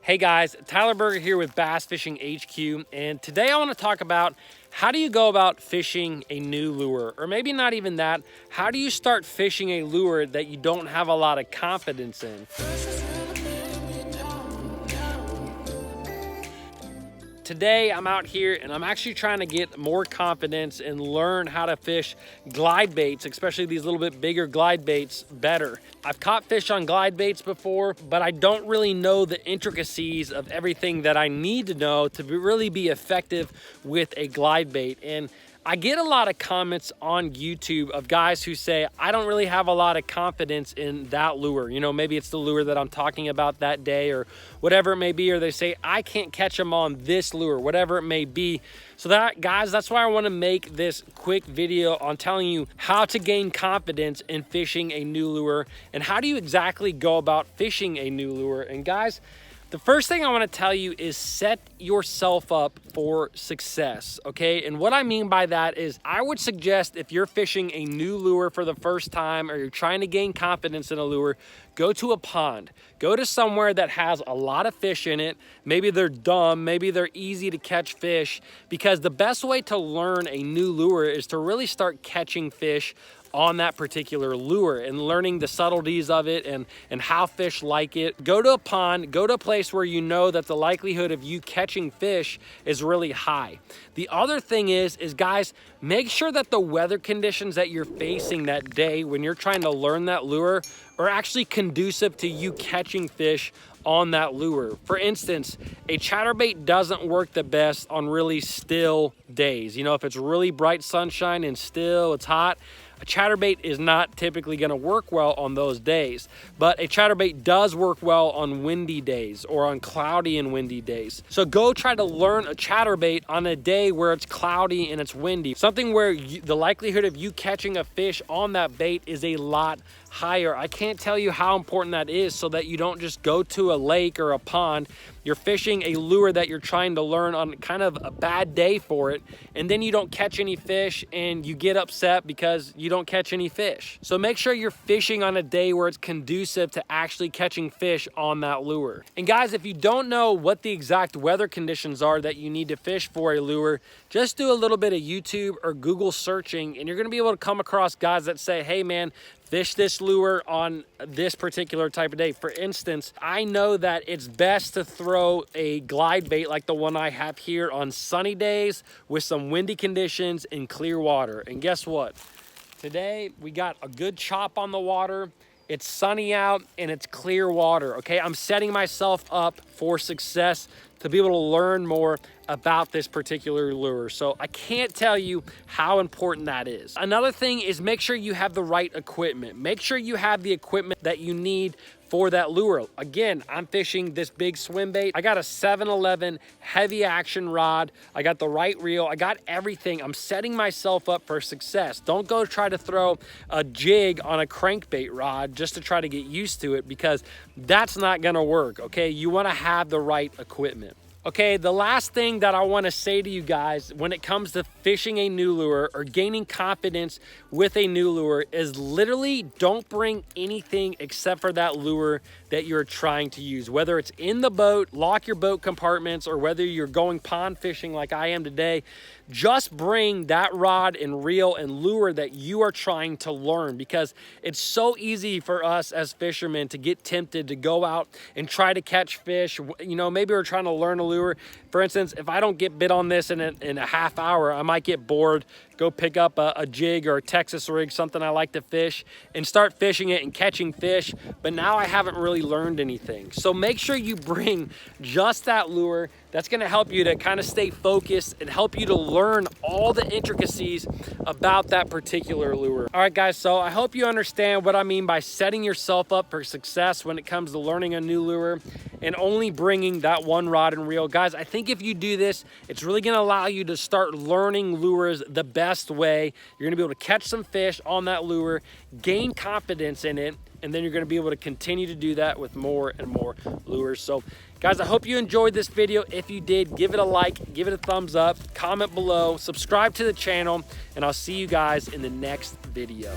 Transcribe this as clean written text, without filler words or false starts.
Hey guys, Tyler Berger here with Bass Fishing HQ, and today I want to talk about how do you go about fishing a new lure, or maybe not even that. How do you start fishing a lure that you don't have a lot of confidence in? Today I'm out here and I'm actually trying to get more confidence and learn how to fish glide baits, especially these little bit bigger glide baits, better. I've caught fish on glide baits before, but I don't really know the intricacies of everything that I need to know to really be effective with a glide bait. And I get a lot of comments on YouTube of guys who say, I don't really have a lot of confidence in that lure. You know, maybe it's the lure that I'm talking about that day or whatever it may be, or they say, I can't catch them on this lure, whatever it may be. So that, guys, that's why I want to make this quick video on telling you how to gain confidence in fishing a new lure and how do you exactly go about fishing a new lure. And guys, the first thing I want to tell you is set yourself up for success, okay? And what I mean by that is I would suggest if you're fishing a new lure for the first time or you're trying to gain confidence in a lure, go to a pond. Go to somewhere that has a lot of fish in it. Maybe they're dumb, maybe they're easy to catch fish, because the best way to learn a new lure is to really start catching fish on that particular lure and learning the subtleties of it and how fish like it. Go to a pond, go to a place where you know that the likelihood of you catching fish is really high. The other thing is guys, make sure that the weather conditions that you're facing that day when you're trying to learn that lure are actually conducive to you catching fish on that lure. For instance, a chatterbait doesn't work the best on really still days. You know, if it's really bright sunshine and still, it's hot, a chatterbait is not typically going to work well on those days, but a chatterbait does work well on windy days or on cloudy and windy days. So go try to learn a chatterbait on a day where it's cloudy and it's windy, something where the likelihood of you catching a fish on that bait is a lot higher. I can't tell you how important that is, so that you don't just go to a lake or a pond. You're fishing a lure that you're trying to learn on kind of a bad day for it, and then you don't catch any fish and you get upset because you don't catch any fish. So make sure you're fishing on a day where it's conducive to actually catching fish on that lure. And guys, if you don't know what the exact weather conditions are that you need to fish for a lure, just do a little bit of YouTube or Google searching, and you're going to be able to come across guys that say, hey man, fish this lure on this particular type of day. For instance, I know that it's best to throw a glide bait like the one I have here on sunny days with some windy conditions and clear water. And guess what? Today we got a good chop on the water. It's sunny out and it's clear water, okay? I'm setting myself up for success to be able to learn more about this particular lure. So I can't tell you how important that is. Another thing is make sure you have the right equipment. Make sure you have the equipment that you need for that lure. Again, I'm fishing this big swim bait. I got a 7-Eleven heavy action rod. I got the right reel. I got everything. I'm setting myself up for success. Don't go try to throw a jig on a crankbait rod just to try to get used to it, because that's not gonna work, okay? You wanna have the right equipment. Okay, the last thing that I want to say to you guys when it comes to fishing a new lure or gaining confidence with a new lure is literally don't bring anything except for that lure that you're trying to use. Whether it's in the boat, lock your boat compartments, or whether you're going pond fishing like I am today, just bring that rod and reel and lure that you are trying to learn, because it's so easy for us as fishermen to get tempted to go out and try to catch fish. You know, maybe we're trying to learn a lure. For instance, if I don't get bit on this in a half hour, I might get bored, go pick up a jig or a Texas rig, something I like to fish, and start fishing it and catching fish, but now I haven't really learned anything. So make sure you bring just that lure that's gonna help you to kind of stay focused and help you to learn all the intricacies about that particular lure. All right, guys, so I hope you understand what I mean by setting yourself up for success when it comes to learning a new lure and only bringing that one rod and reel. Guys, I think if you do this, it's really gonna allow you to start learning lures the best way. You're gonna be able to catch some fish on that lure, gain confidence in it, and then you're gonna be able to continue to do that with more and more lures. So guys, I hope you enjoyed this video. If you did, give it a like, give it a thumbs up, comment below, subscribe to the channel, and I'll see you guys in the next video.